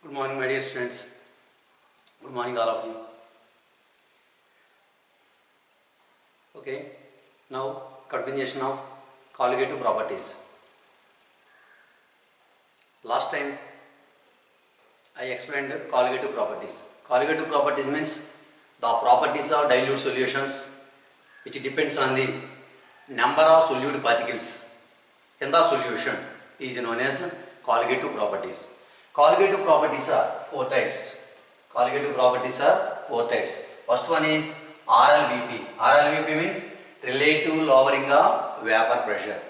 Good morning, my dear students. Good morning, all of you. Okay, now continuation of colligative properties. Last time I explained colligative properties. Colligative properties means the properties of dilute solutions which depends on the number of solute particles in the solution is known as colligative properties. Colligative properties are four types. Colligative properties are four types. First one is RLVP. RLVP means relative lowering of vapor pressure.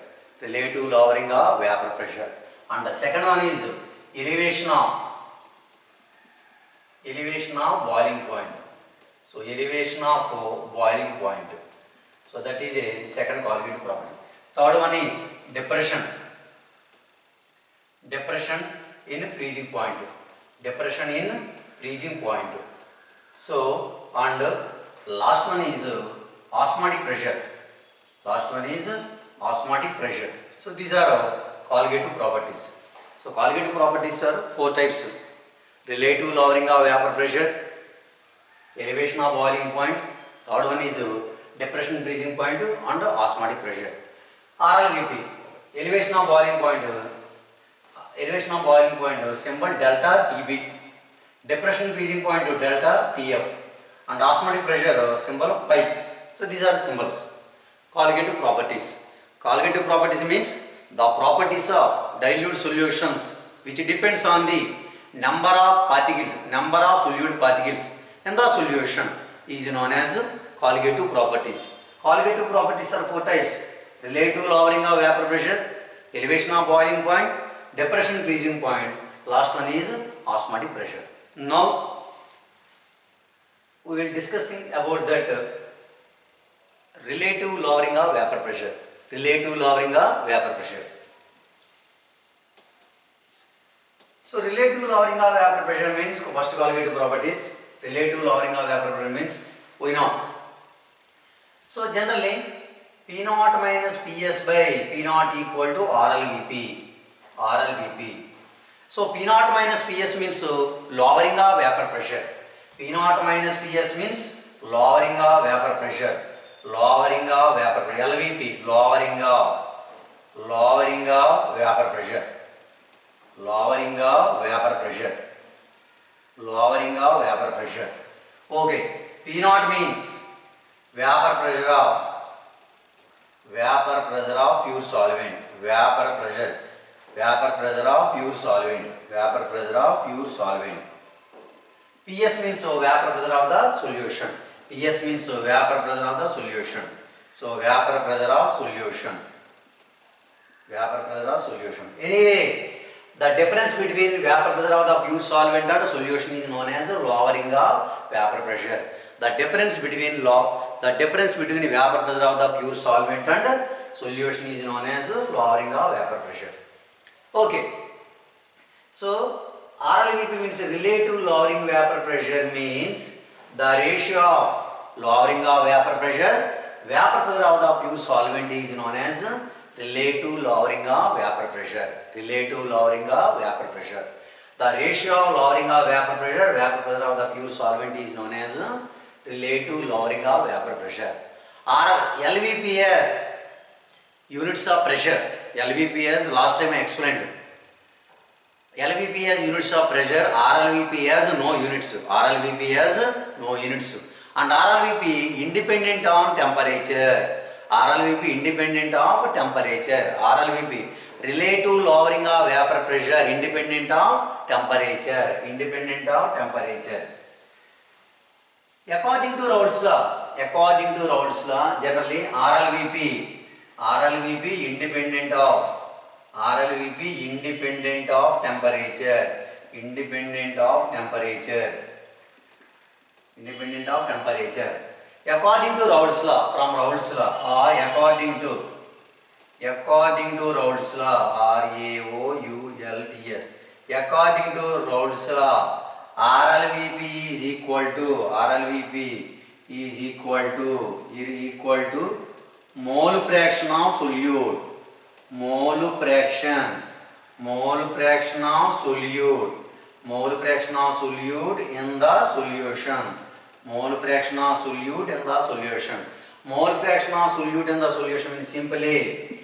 Relative lowering of vapor pressure. And the second one is elevation of boiling point. So elevation of boiling point. So that is a second colligative property. Third one is depression. Depression in freezing point. Depression in freezing point. So, and last one is osmotic pressure. Last one is osmotic pressure. So these are colligative properties. So colligative properties are four types. Relative lowering of vapor pressure, elevation of boiling point. Third one is depression in freezing point and osmotic pressure. RLVP, elevation of boiling point. Elevation of boiling point symbol delta TB, depression freezing point delta TF, and osmotic pressure symbol pi. So these are symbols. Colligative properties. Colligative properties means the properties of dilute solutions which depends on the number of particles, number of solute particles in the solution is known as colligative properties. Colligative properties are four types: relative lowering of vapor pressure, elevation of boiling point, depression freezing point. Last one is osmotic pressure. Now we will discussing about that relative lowering of vapor pressure. Relative lowering of vapor pressure. So relative lowering of vapor pressure means first colligative properties. Relative lowering of vapor pressure means we know. So generally P naught minus Ps by P naught equal to RLVP. RLVP. So P naught minus Ps means lowering of vapor pressure. P naught minus Ps means lowering of vapor pressure. Lowering of vapor pressure. LVP. Lowering of vapor pressure. Lowering of vapor pressure. Lowering of vapor pressure. Okay. P naught means vapor pressure of pure solvent. Vapor pressure of pure solvent. Vapor pressure of pure solvent. PS means vapor pressure of the solution. PS means vapor pressure of the solution. So vapor pressure of solution. Vapor pressure of solution. Anyway, the difference between vapor pressure of the pure solvent and solution is known as lowering of vapor pressure. The difference between vapor pressure of the pure solvent and solution is known as lowering of vapor pressure. Okay. So RLVP means relative lowering vapor pressure means the ratio of lowering of vapor pressure of the pure solvent is known as relative lowering of vapor pressure. Relative lowering of vapor pressure. The ratio of lowering of vapor pressure of the pure solvent is known as relative lowering of vapor pressure. LVPS, units of pressure. LVPS, last time I explained. LVP has units of pressure, RLVP has no units. RLVP has no units. And RLVP independent on temperature. RLVP independent of temperature. RLVP relative lowering of vapor pressure independent of temperature. Independent of temperature. According to Raoult's law, generally RLVP independent of temperature. Independent of temperature. Independent of temperature. According to Raoult's law, from Raoult's law, or according to Raoult's law, RAOULTS. According to Raoult's law, RLVP is equal to mole fraction of solute. Mole fraction of solute mole fraction of solute in the solution. Mole fraction of solute in the solution. Mole fraction of solute in the solution means simply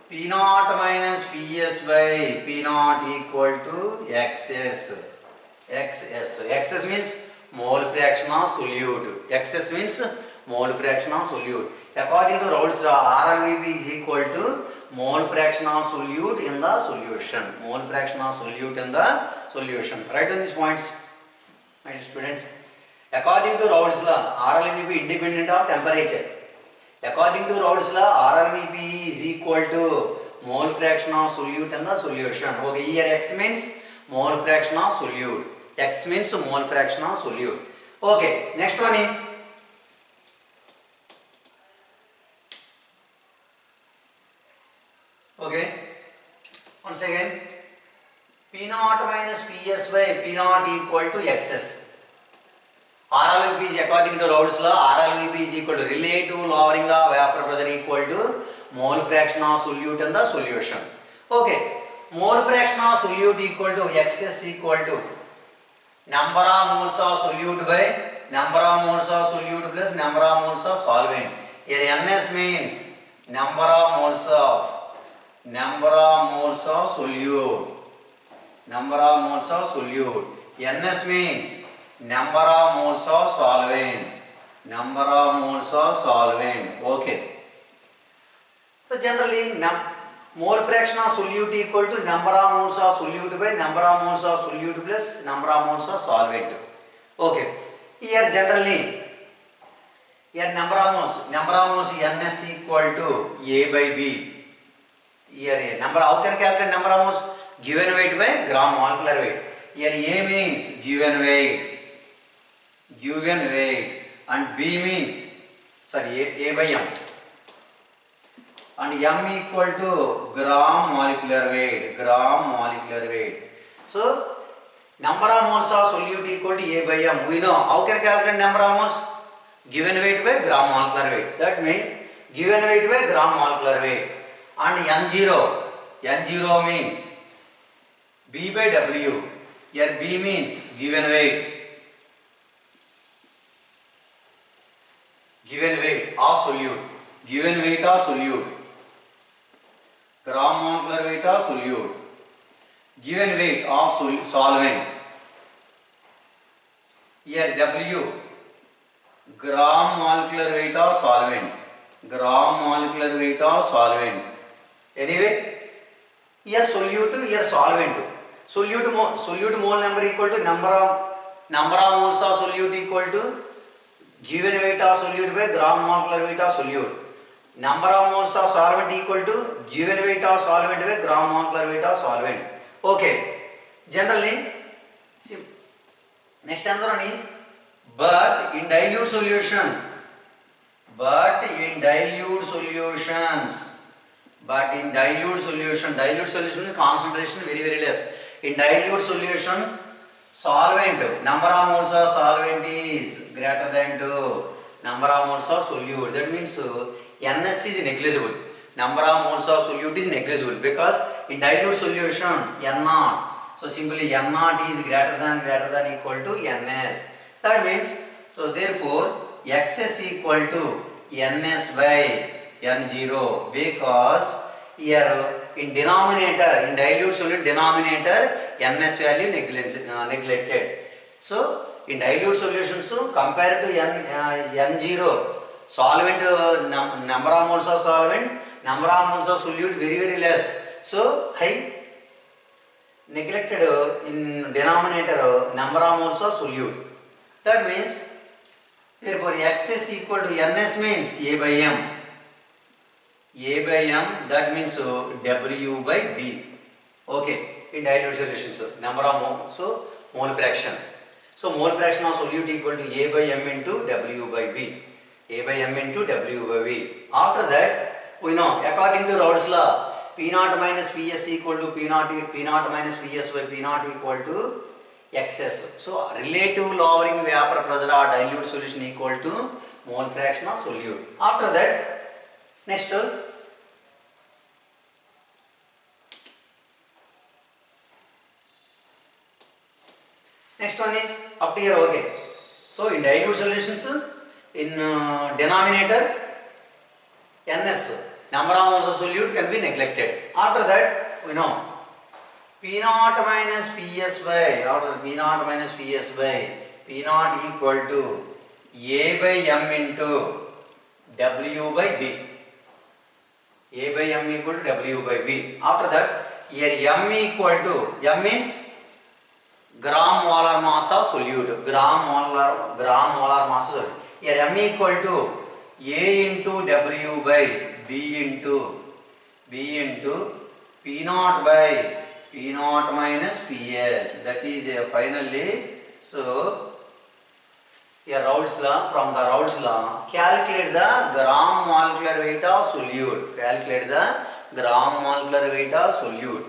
P naught minus Ps by P naught equal to XS. XS means mole fraction of solute. XS means mole fraction of solute. According to Raoult's law, RLVP is equal to mole fraction of solute in the solution. Mole fraction of solute in the solution. Write down these points, my students. According to Raoult's law, RLVP independent of temperature. According to Raoult's law, RLVP is equal to mole fraction of solute in the solution. Okay, here X means mole fraction of solute. X means mole fraction of solute. Okay, next one is once again P naught minus Ps by P naught equal to XS. RLVP is according to Raoult's law, RLVP is equal to relative lowering of vapor pressure equal to mole fraction of solute in the solution. Okay, mole fraction of solute equal to XS equal to number of moles of solute by number of moles of solute plus number of moles of solvent. Here NS means number of moles of solute. Number of moles of solute. NS means number of moles of solvent. Number of moles of solvent. Okay. So generally mole fraction of solute equal to number of moles of solute by number of moles of solute plus number of moles of solvent. Okay. Here generally number of moles NS equal to A by B. Here how can calculate number of moles? Given weight by gram molecular weight. Here A means given weight, and B means A by M, and M equal to gram molecular weight. So number of moles of solute equal to A by M. We know how can calculate number of moles? Given weight by gram molecular weight. That means given weight by gram molecular weight. And N0 means B by W. Here B means given weight of solute. Gram molecular weight of solute. Given weight of solvent. Here W, gram molecular weight of solvent. Anyway, here solute, here solvent. Solute mole number equal to number of moles of solute equal to given weight of solute by gram molecular weight of solute. Number of moles of solvent equal to given weight of solvent by gram molecular weight of solvent. Okay. Generally, see, next another one is but in dilute solutions, dilute solution concentration very less. In dilute solutions, solvent, number of moles of solvent is greater than 2 number of moles of solute. That means NS is negligible. Number of moles of solute is negligible because in dilute solution N0. So simply N0 is greater than equal to NS. That means, so therefore XS equal to NS by N0 because here in denominator, in dilute solute denominator NS value neglected. So in dilute solutions compared to N0 solvent number of moles of solvent, number of moles of solute very less. So high neglected in denominator number of moles of solute. That means therefore XS equal to NS means A by M. That means W by B. Okay, in dilute solutions number of mole fraction. So mole fraction of solute equal to A by M into W by B. After that, we know according to Raoult's law, P0 minus Ps equal to P0 minus Ps by P0 equal to XS. So relative lowering vapor pressure or dilute solution equal to mole fraction of solute. After that, next Next one is up to here, okay. So in dilute solutions, in denominator NS, number of moles of solute can be neglected. After that, we know P naught minus Ps by, after P naught minus Ps by P naught equal to A by M into W by B. A by M equal to W by B. After that, here M equal to, M means gram molar mass of solute. Gram molar mass of solute. Here M equal to A into W by B into P naught by P naught minus Ps. That is finally, so here Raoult's law, from the Raoult's law, calculate the gram molecular weight of solute. Calculate the gram molecular weight of solute.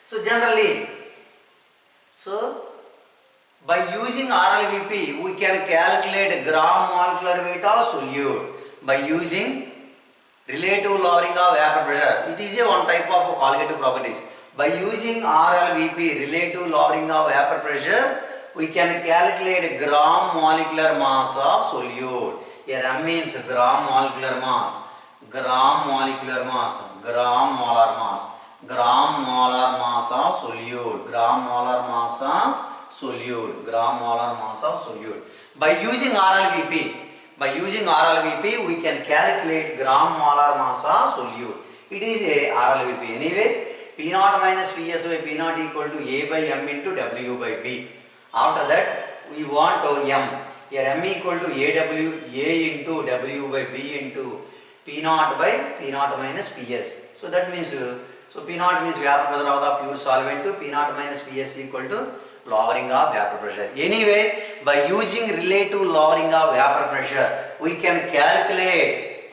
So generally, so by using RLVP, we can calculate gram molecular weight of solute by using relative lowering of vapor pressure. It is a one type of colligative properties. By using RLVP, relative lowering of vapor pressure, we can calculate gram molecular mass of solute. Here M means gram molecular mass, gram molecular mass, gram molar mass, gram molar mass of solute, gram molar mass of solute, gram molar mass of solute. By using RLVP, we can calculate gram molar mass of solute. It is a RLVP. Anyway, P naught minus Ps by P naught equal to A by M into W by B. After that, we want M. Here M equal to A into W by B into P naught by P naught minus Ps. So that means, so P naught means vapor pressure of the pure solvent, to P naught minus Ps equal to lowering of vapor pressure. Anyway, by using relative lowering of vapor pressure, we can calculate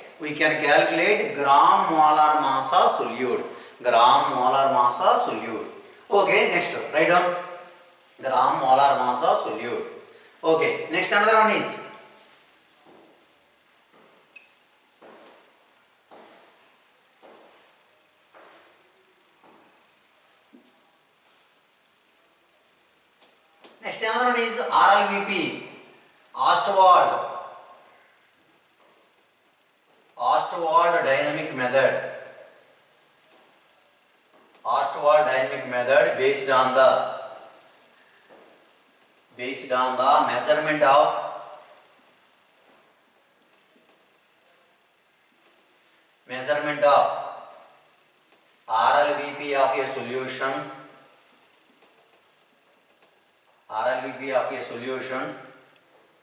gram molar mass of solute. Gram molar mass of solute. Okay, next write down gram molar mass of solute. Okay, next another one is RLVP, Ostwald dynamic method. Ostwald dynamic method based on the measurement of RLVP of a solution. RLVP of a solution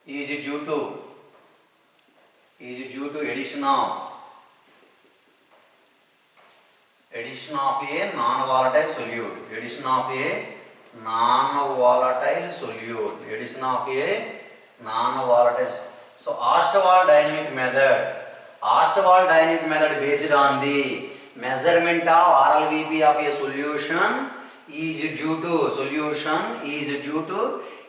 is due to addition of a non-volatile solute. Addition of a non-volatile solute. So Ostwald dynamic method based on the measurement of RLVP of a solution is due to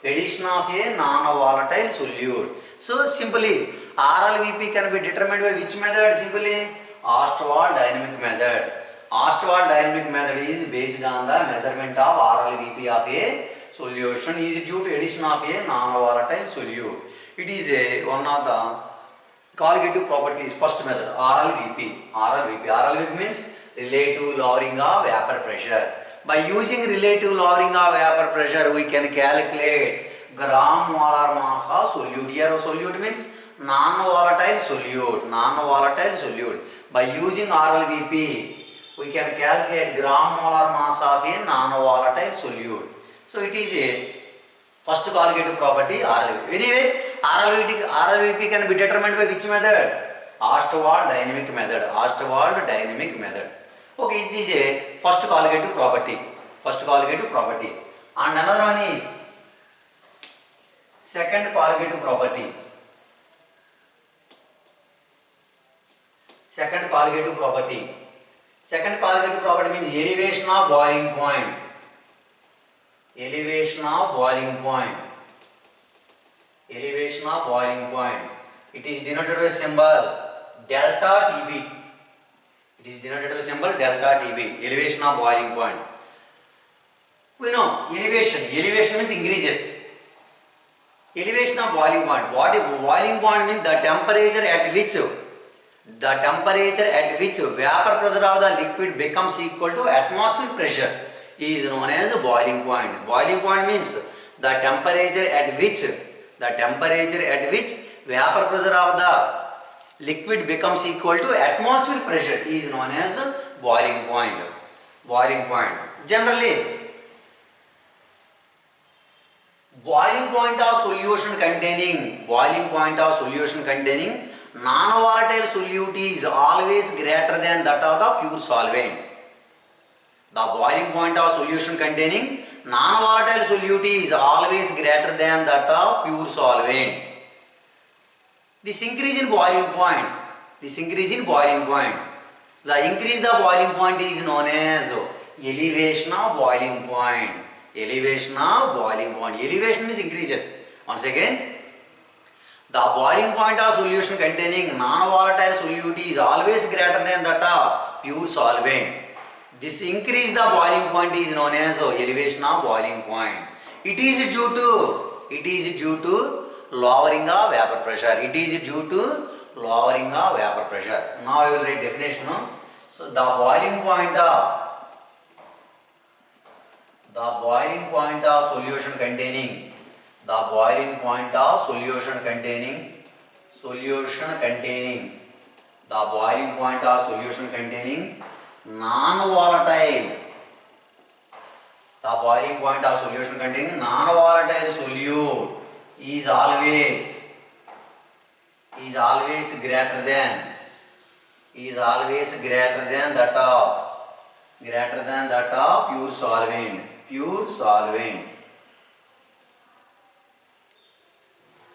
addition of a non-volatile solute. So simply RLVP can be determined by which method? Simply Ostwald dynamic method. Ostwald dynamic method is based on the measurement of RLVP of a solution is due to addition of a non-volatile solute. It is one of the colligative properties. First method, RLVP. RLVP means relative lowering of vapor pressure. By using relative lowering of vapor pressure, we can calculate gram molar mass of solute. Here solute means non-volatile solute. By using RLVP, we can calculate gram molar mass of a non-volatile solute. So it is a first colligative property RLVP. Anyway, RLVP can be determined by which method? Ostwald dynamic method. Okay, it is a first colligative property. And another one is second colligative property. Second colligative property means elevation of boiling point. It is denoted by symbol delta TB. Elevation of boiling point. We know elevation means increases. Elevation of boiling point. What is boiling point means the temperature at which vapor pressure of the liquid becomes equal to atmospheric pressure is known as boiling point. Boiling point means the temperature at which vapor pressure of the liquid becomes equal to atmospheric pressure is known as boiling point. Boiling point. Generally, boiling point of solution containing non-volatile solute is always greater than that of the pure solvent. The boiling point of solution containing non-volatile solute is always greater than that of pure solvent. This increase in boiling point. The increase the boiling point is known as elevation of boiling point. Elevation means increases. Once again, the boiling point of solution containing non-volatile solute is always greater than that of pure solvent. This increase the boiling point is known as elevation of boiling point. It is due to lowering of vapor pressure. Now I will write definition. So the boiling point of solution containing non-volatile solute is always greater than that of pure solvent.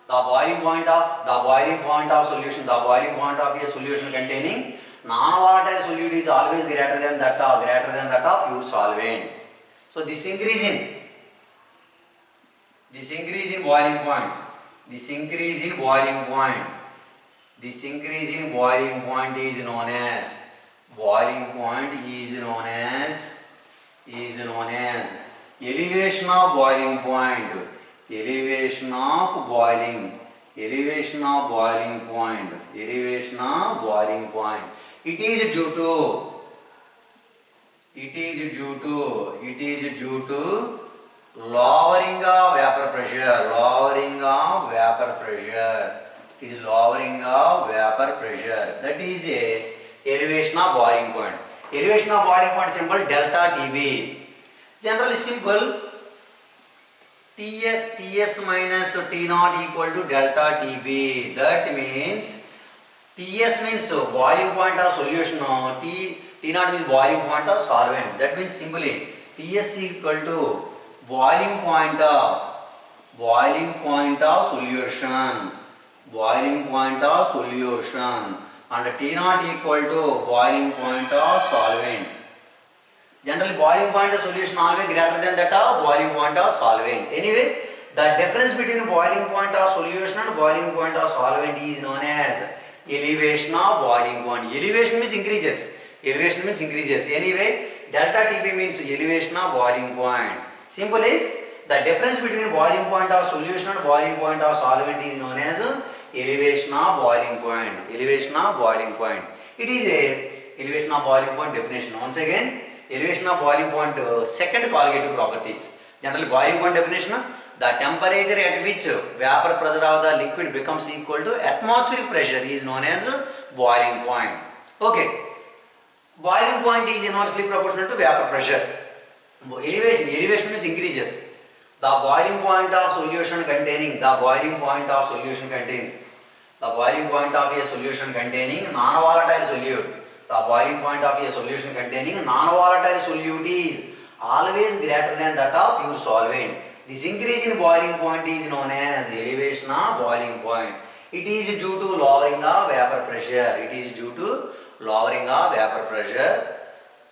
The boiling point of a solution containing non-volatile solute is always greater than that of pure solvent. So this increase in boiling point is known as elevation of boiling point. It is due to lowering of vapor pressure. That is a elevation of boiling point. Elevation of boiling point symbol delta TB. Generally simple. Ts minus T naught equal to delta TB. That means Ts means boiling point of solution. T naught means boiling point of solvent. That means simply Ts equal to boiling point of solution. And T naught equal to boiling point of solvent. Generally, boiling point of solution always greater than that of boiling point of solvent. Anyway, the difference between boiling point of solution and boiling point of solvent is known as elevation of boiling point. Elevation means increases. Anyway, delta TB means elevation of boiling point. Simply, the difference between boiling point of solution and boiling point of solvent is known as elevation of boiling point. It is a elevation of boiling point definition. Once again, elevation of boiling point second colligative properties. Generally, boiling point definition: the temperature at which vapor pressure of the liquid becomes equal to atmospheric pressure is known as boiling point. Okay, boiling point is inversely proportional to vapor pressure. Elevation means increases. The boiling point of solution containing non-volatile solute. The boiling point of a solution containing non-volatile solute is always greater than that of pure solvent. This increase in boiling point is known as elevation of boiling point. It is due to lowering of vapor pressure.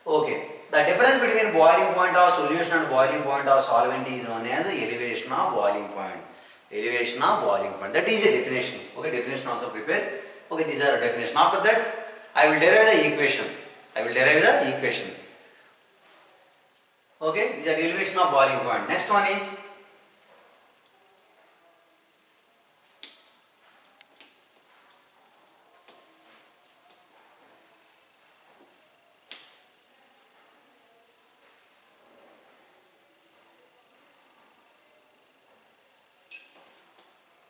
Okay. The difference between boiling point of solution and boiling point of solvent is known as elevation of boiling point. That is a definition. Okay, definition also prepared. Okay, these are definition. After that, I will derive the equation. Okay, these are elevation of boiling point. Next one is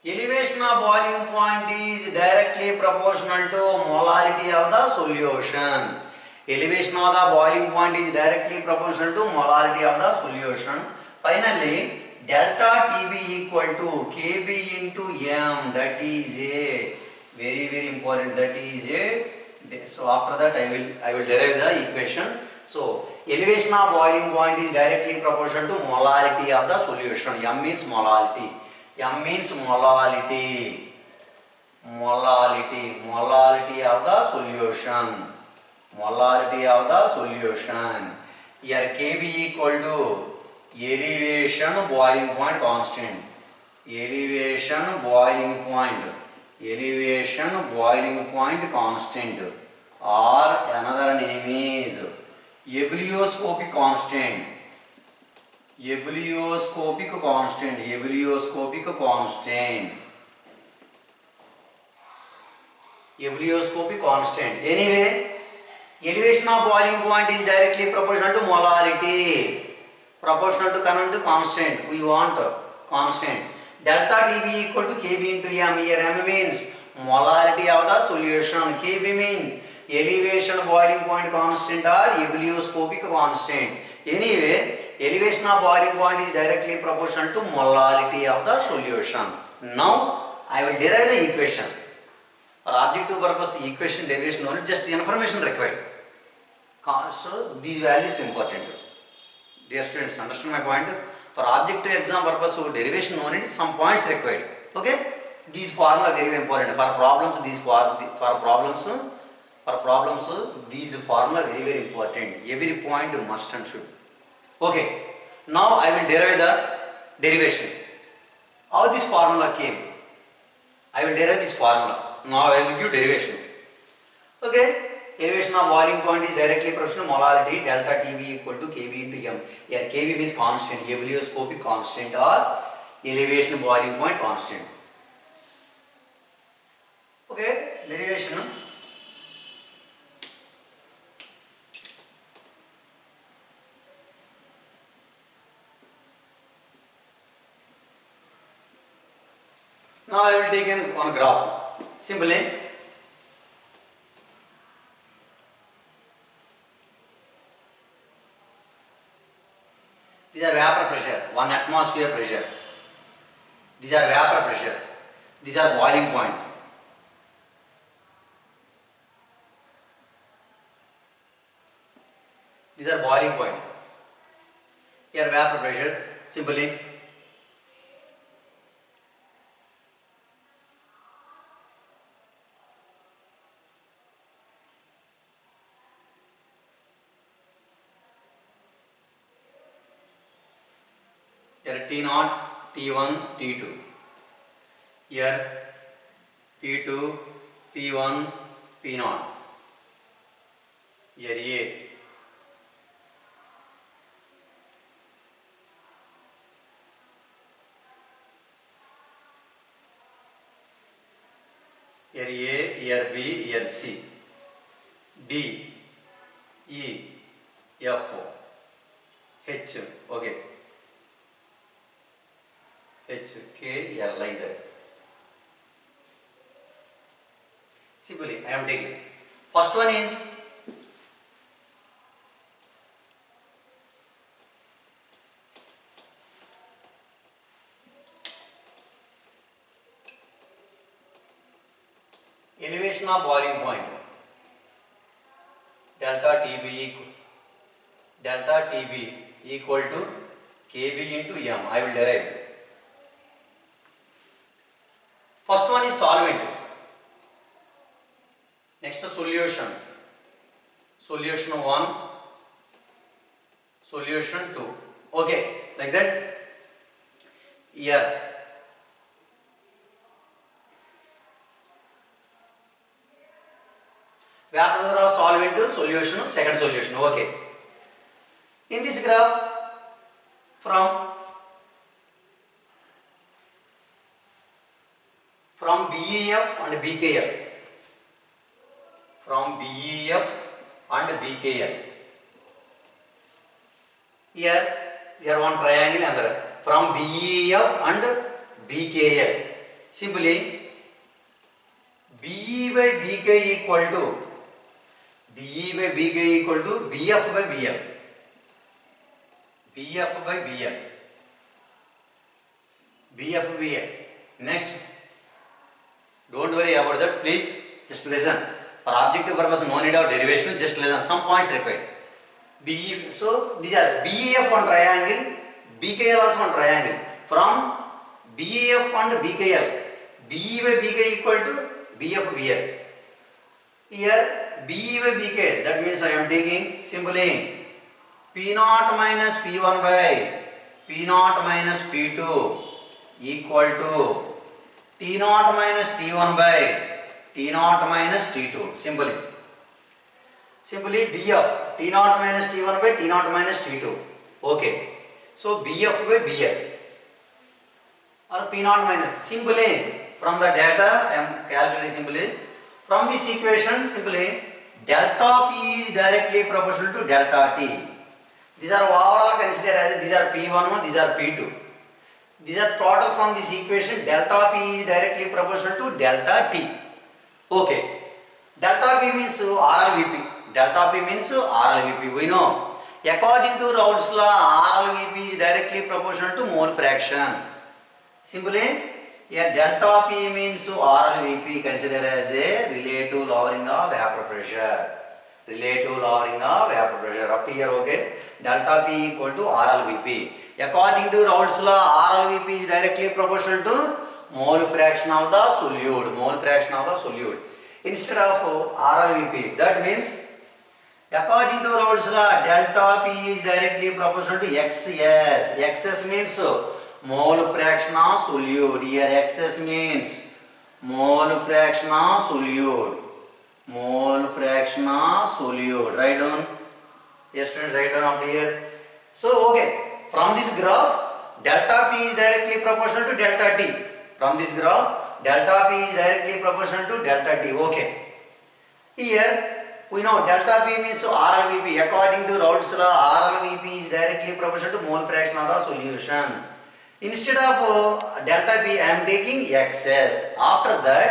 Elevation of boiling point is directly proportional to molarity of the solution. Elevation of the boiling point is directly proportional to molarity of the solution. Finally, delta TB equal to Kb into m. That is a very important. That is a. So after that I will derive the equation. So elevation of boiling point is directly proportional to molarity of the solution. M means molarity. M means molality. Molality of the solution. Molality of the solution. Here Kb equal to elevation boiling point constant. Elevation boiling point constant, or another name is ebullioscopic constant. Ebullioscopic constant. Anyway, elevation of boiling point is directly proportional to molarity. Proportional to constant. We want constant. Delta TB equal to Kb into m. Here m means molarity of the solution. Kb means elevation boiling point constant or ebullioscopic constant. Anyway, elevation of boiling point is directly proportional to molarity of the solution. Now I will derive the equation. For objective purpose, equation derivation only, just information required. So these values important. Dear students, understand my point? For objective exam purpose, derivation only, some points required. Okay? These formula very important. For problems, these formula very important. Every point must and should. Okay. Now I will derive the derivation. How this formula came? I will derive this formula. Now I will give derivation. Okay. Elevation of boiling point is directly proportional to molarity. Delta TB equal to Kb into m. Here Kb means constant, ebullioscopic constant or elevation boiling point constant. Okay, derivation. Now I will take one graph. Simply, these are vapor pressure, 1 atmosphere pressure. These are vapor pressure. These are boiling point. These are boiling point. Here vapor pressure, simply. Here T0, T1, T2. Here P2, P1, P0. Here A. Here A, here B, here C. D, E, F, H. Okay. H, K, L, like that. Simply, I am taking. First one is elevation of boiling point. Delta TB equal to Kb into m. I will derive. First one is solvent. Next solution. Solution 1, solution 2. Okay, like that. Here vapor pressure of solvent to solution, second solution. Okay. In this graph, from BEF and BKL. From BEF and BKL. Here one triangle and from BEF and BKL. Simply BE by BK equal to BE by BK equal to BF by BL. BF by BL. BF by BL. Next, don't worry about that, please. Just listen. For objective purpose, no need of derivation. Just listen. Some points required. BE. So these are BEF on triangle, BKL also on triangle. From BEF and BKL, BE by BK equal to BF by BL. Here BE by BK, that means I am taking simply P naught minus P1 by P naught minus P2 equal to T naught minus T1 by T naught minus T2. Simply BF T naught minus T1 by T naught minus T2. Okay. So BF by BL or P naught minus. Simply from the data I am calculating simply. From this equation simply delta P is directly proportional to delta T. These are overall considered as these are P1, these are P2. These are total from this equation. Delta P is directly proportional to delta T. Okay. Delta P means RLVP. Delta P means RLVP. We know. According to Raoult's law, RLVP is directly proportional to mole fraction. Simply, here delta P means RLVP considered as a relative lowering of vapor pressure. Relative lowering of vapor pressure. Up to here, okay. Delta P equal to RLVP. According to Raoult's law, RLVP is directly proportional to mole fraction of the solute. Mole fraction of the solute. Instead of RLVP, that means according to Raoult's law, delta P is directly proportional to XS. XS means mole fraction of solute. Here XS means mole fraction of solute. Mole fraction of solute. Write down. Yes, students, write down up here. So, okay. From this graph, delta P is directly proportional to delta T. From this graph, delta P is directly proportional to delta T. Okay. Here, we know delta P means RLVP. According to Raoult's law, RLVP is directly proportional to mole fraction of the solution. Instead of delta P, I am taking XS. After that,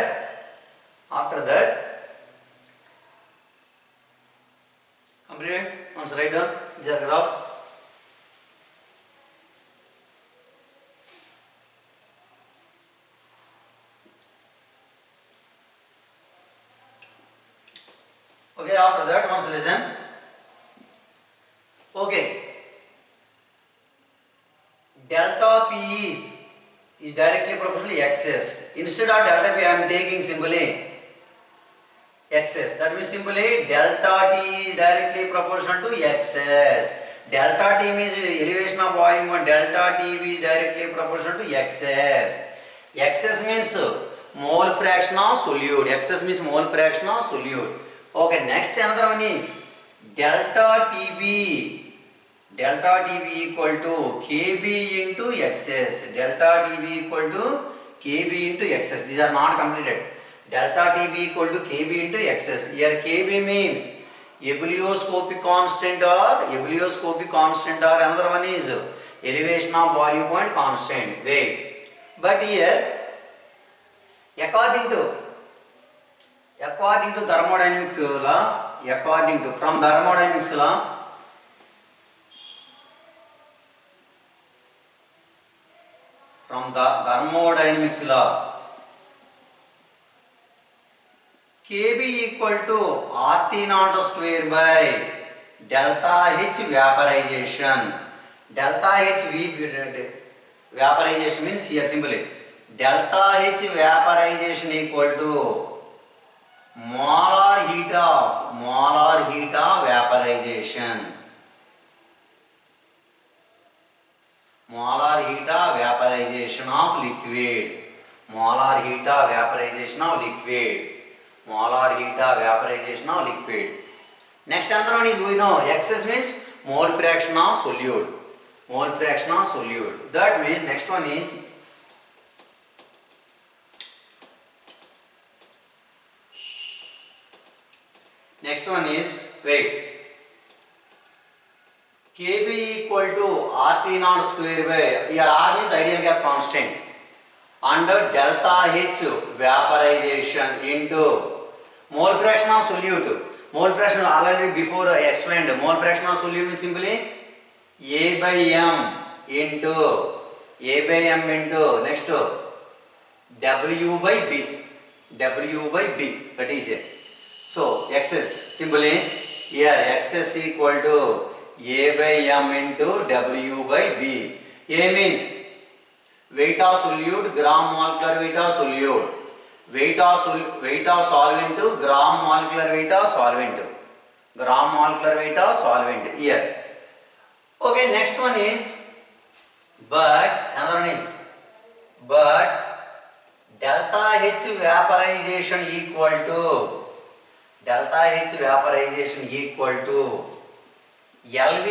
completed. Once write down. These are graph. Okay, after that, once listen. Okay. Delta P is directly proportional to XS. Instead of delta P, I am taking simply XS. That means simply delta T is directly proportional to XS. Delta T means elevation of volume and delta T is directly proportional to XS. XS means mole fraction of solute. XS means mole fraction of solute. Okay, next another one is delta TB. Delta TB equal to KB into XS. Delta TB equal to KB into XS. These are not completed. Delta TB equal to KB into XS. Here KB means ebullioscopic constant or another one is elevation of boiling point constant. Wait. But here according to thermodynamic law, from thermodynamics law, KB equal to RT naught square by delta H vaporization. Delta H vaporization means here simply delta H vaporization equal to molar heat of vaporization. Molar heat of vaporization of liquid. Molar heat of vaporization of liquid. Molar heat of vaporization of liquid. Next another one is we know XS means mole fraction of solute. Mole fraction of solute. That means next one is wait. KB equal to RT naught square by, here R means ideal gas constant. and delta H vaporization into mole fraction of solute. Mole fraction already before I explained. Mole fraction of solute is simply A by M into next W by B. That is it. So excess simply here excess equal to A by M into W by B. A means weight of solute, gram molecular weight of solute. Weight of solvent to gram molecular weight of solvent. Gram molecular weight of solvent here. Okay, next one is another one is delta H vaporization equal to LV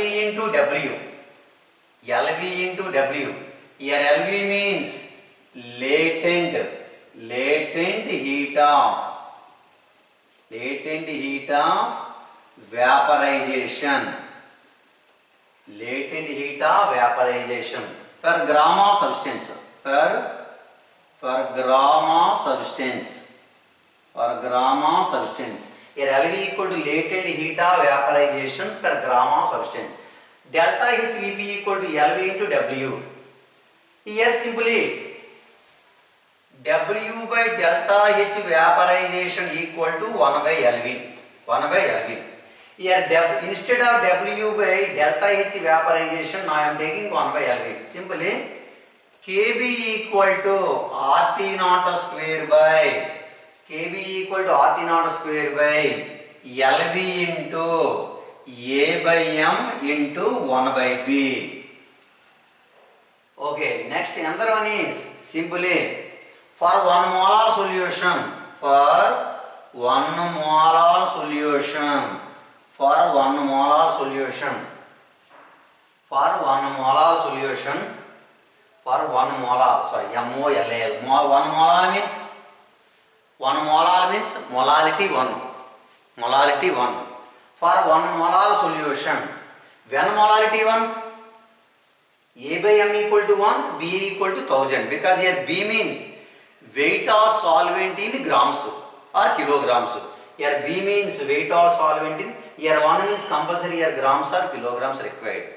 into W. Here LV means latent heat of vaporization. Per gram of substance. Per gram of substance. Here LV equal to latent heat of vaporization per gram of substance. Delta HVP equal to LV into W. Here simply W by delta H vaporization equal to 1 by LV. Here instead of W by delta H vaporization, now I am taking 1 by LV. Simply Kb equal to RT naught square by LV into A by M into 1 by B. Okay, next another one is simply for 1 molar solution. For 1 molar solution, sorry, MOLAL. 1 molar means molality 1. For 1 molar solution, when molality 1, A by M equal to 1, B equal to 1000, because here B means weight of solvent in grams or kilograms. Here B means weight of solvent in, here 1 means compulsory, here grams or kilograms required.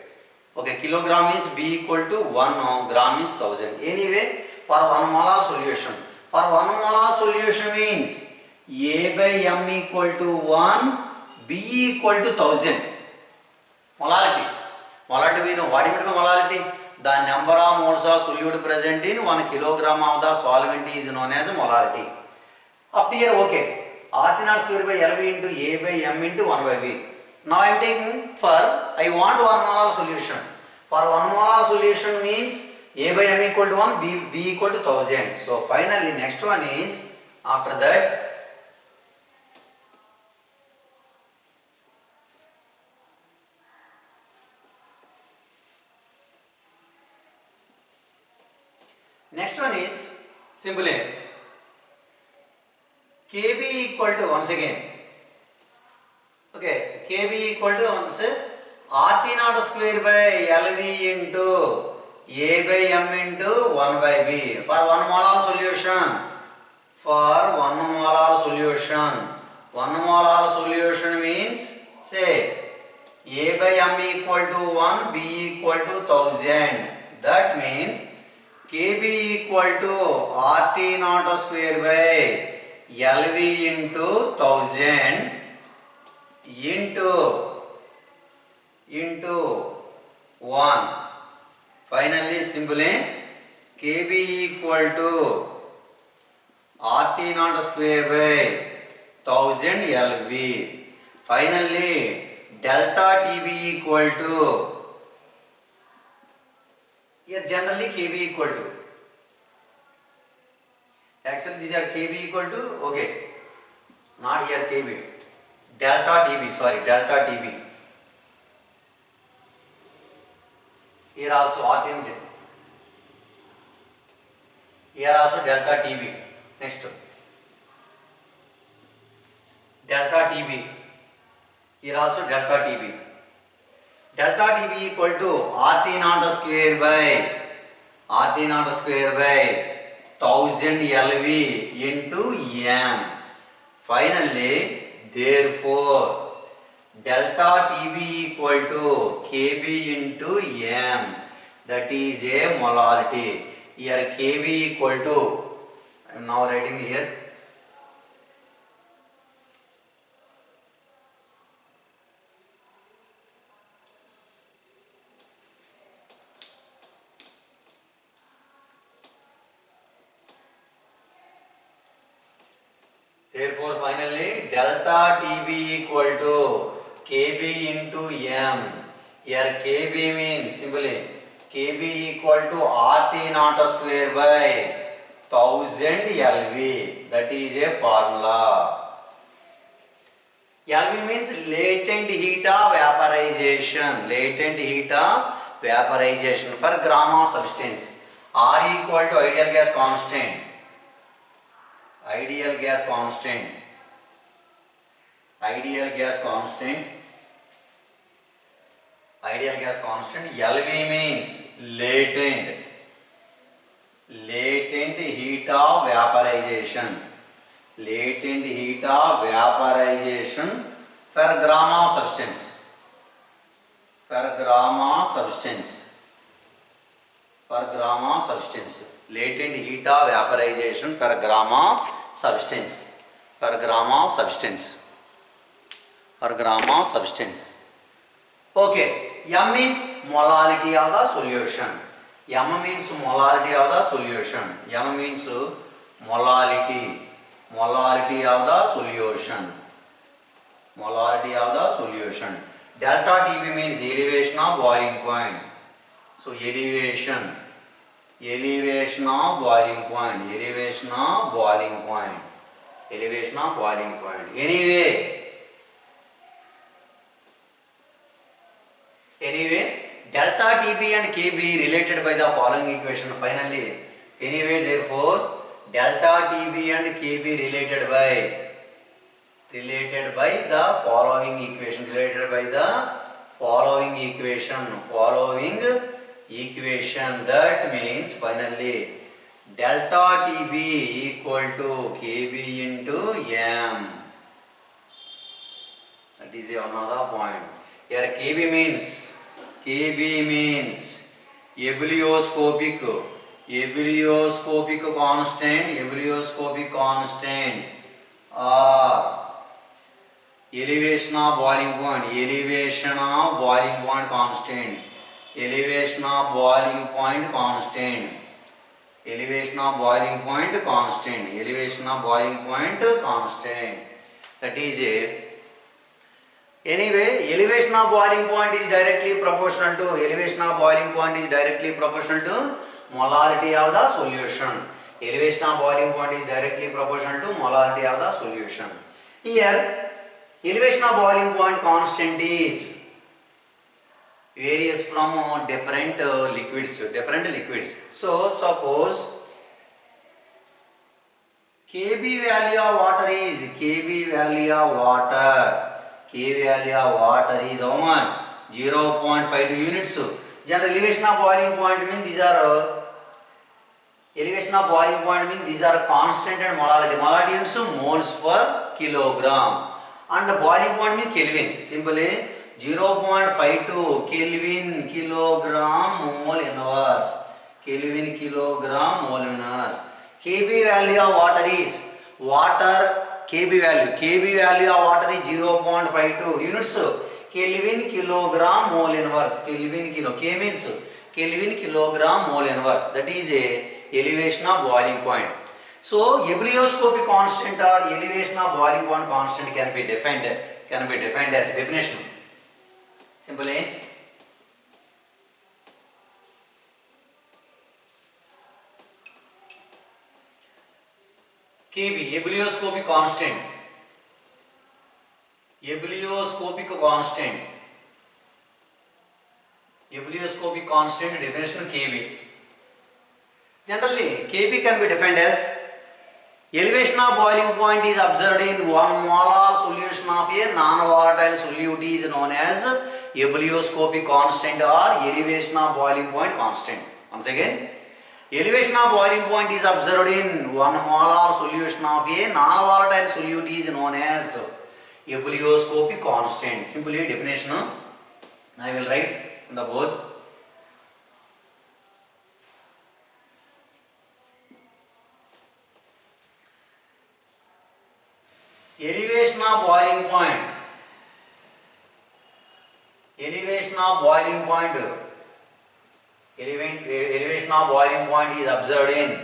Okay, kilogram is B equal to 1, gram is 1000. Anyway, for 1 molar solution. For 1 molar solution means A by M equal to 1, B equal to 1000. Molality we know. What is molality? The number of moles of solute present in 1 kilogram of the solvent is known as molality. Up to here, okay. RT naught square by LV into A by M into 1 by B. Now I am taking I want 1 molar solution. For 1 molar solution means A by M equal to 1, B equal to 1000. So finally next one is, after that, next one is simply Kb equal to, once again, okay, Kb equal to RT naught square by LV into A by M into 1 by B. For 1 molar solution, 1 molar solution means, say, A by M equal to 1, B equal to 1000. That means Kb equal to RT naught square by LV into 1000 into 1. Finally, simply Kb equal to RT naught square by 1000 LV. Finally, delta TB equal to, here generally Kb equal to, actually these are Kb equal to, okay, not here Kb, delta TB. Here also RT, here also delta TB. Next, delta TB, here also delta TB. Delta TB equal to RT naught square by 1000 LV into m. Finally, therefore, delta TB equal to Kb into m. That is a molality. Here Kb equal to, I am now writing here. Therefore, finally, delta TB equal to Kb into m. Here Kb means simply Kb equal to RT naught square by 1000 LV. That is a formula. LV means latent heat of vaporization. Latent heat of vaporization for gram of substance. R equal to ideal gas constant. Ideal gas constant. Ideal gas constant. Ideal gas constant. LV means latent heat of vaporization. Latent heat of vaporization per gram of substance. Per gram of substance. Per gram of substance. Latent heat of vaporization per gram of substance. Per gram of substance. Per gram of substance. Okay, M means molality of the solution. M means molality of the solution. M means molality. Molality of the solution. Molality of the solution. Delta TB means elevation of boiling point. So elevation of boiling point. Elevation of boiling point. Elevation of boiling point. Anyway, delta TB and Kb related by the following equation. Finally, therefore, delta TB and Kb related by the following equation. Related by the following equation. That means finally delta TB equal to Kb into m. That is another point. Here Kb means ebullioscopic constant or elevation of boiling point constant. Elevation of boiling point constant. That is a. Anyway, elevation of boiling point is directly proportional to molality of the solution. Elevation of boiling point is directly proportional to molality of the solution. Here, elevation of boiling point constant is varies from different liquids. So, suppose Kb value of water is how much? 0.52 units. General elevation of boiling point means these are constant and molality. Molality units moles per kilogram, and the boiling point means Kelvin. Simply 0.52 Kelvin kilogram mole inverse. Kb value of water is Kb value of water is 0.52 units. Kelvin kilogram mole inverse. K means Kelvin kilogram mole inverse. That is a elevation of boiling point. So ebullioscopic constant or elevation of boiling point constant can be defined as definition. Simply Kb ebullioscopic constant. Ebullioscopic constant definition Kb. Generally, Kb can be defined as elevation of boiling point is observed in 1 molar solution of a non-volatile solute is known as ebullioscopic constant or elevation of boiling point constant. Once again, Elevation of boiling point is observed in 1 molar solution of a non-volatile solute is known as ebullioscopy constant. Simply definition I will write on the board. Elevation of boiling point. Elevation of boiling point. Elevation of boiling point is observed in.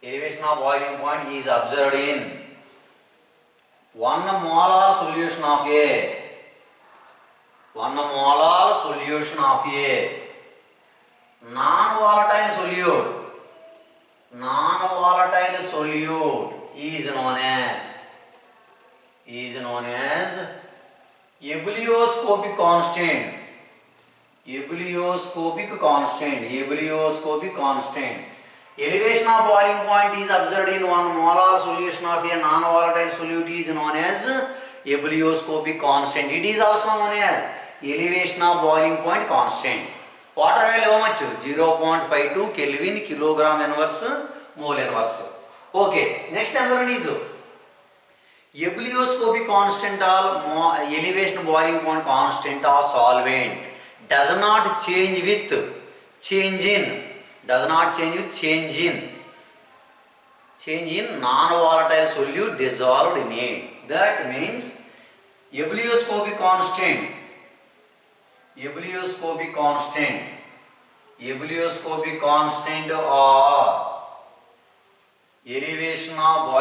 Elevation of boiling point is observed in 1 molar solution of a. 1 molar solution of a non-volatile solute. Non-volatile solute is known as ebullioscopic constant. Ebullioscopic constant. Elevation of boiling point is observed in 1 molar solution of a non-volatile solute is known as ebullioscopic constant. It is also known as elevation of boiling point constant. Water value how much? 0.52 Kelvin kilogram inverse mole inverse. Okay, next another one is ebullioscopic constant or elevation boiling point constant of solvent does not change with change in non-volatile solute dissolved in it. That means ebullioscopic constant or elevation of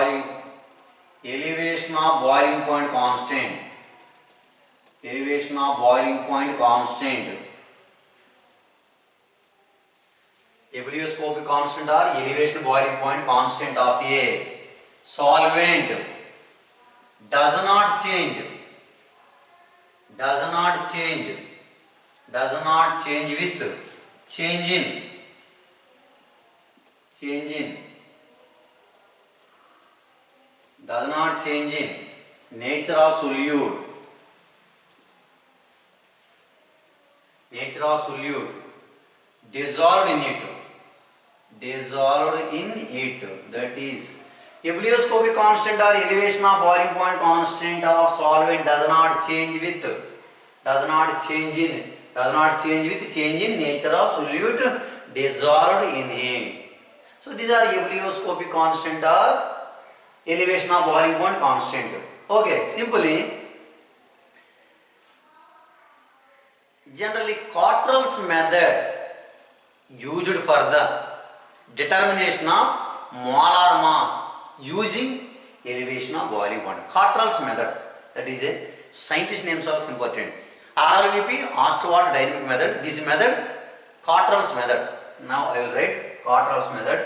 boiling point constant. Ebullioscopic constant or elevation boiling point constant of a solvent does not change with change in nature of solute. Dissolved in it. That is ebullioscopic constant or elevation of boiling point constant of solvent does not change with change in nature of solute dissolved in it. So these are ebullioscopic constant or elevation of boiling point constant. Okay, simply generally Cottrell's method used for the determination of molar mass using elevation of boiling point. Cottrell's method, that is a scientist names also important. RLVP, Ostwald dynamic method. This method, Cottrell's method. Now I will write Cottrell's method.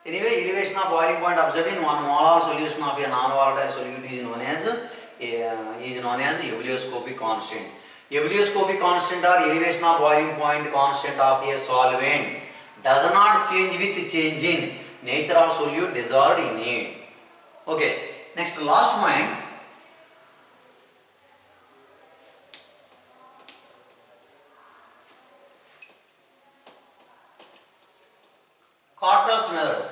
Anyway, elevation of boiling point observed in 1 molar solution of a non-volatile solute is known as ebullioscopic constant. Ebullioscopic constant or elevation of boiling point constant of a solvent does not change with change in nature of solute dissolved in it. Okay, next last point. Cottrell's method,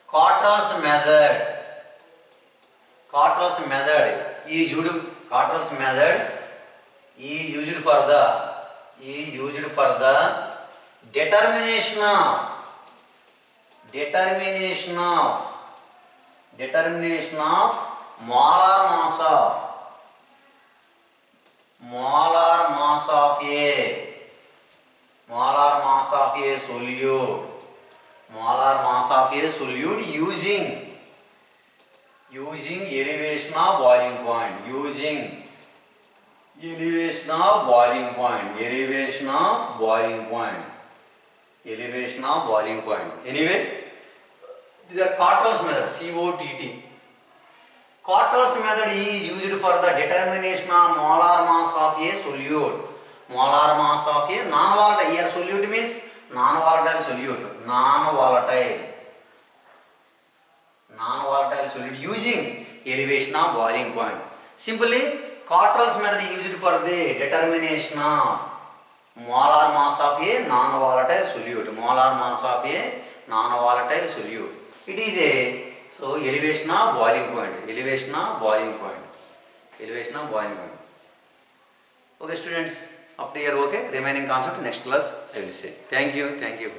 Cottrell's. Cottrell's method is used for the determination of molar mass of a solute using elevation of boiling point. Elevation of boiling point. Anyway, these are Cottrell's method, COTT. Cottrell's method is used for the determination of molar mass of a solute. Molar mass of a non-volatile. Here solute means non-volatile solute. Non-volatile solute using elevation of boiling point. Simply Cottrell's method used for the determination of molar mass of a non-volatile solute. Molar mass of a non-volatile solute. It is a elevation of boiling point. Elevation of boiling point. Elevation of boiling point. Okay, students, up to here. Okay. Remaining concept next class I will say. Thank you. Thank you.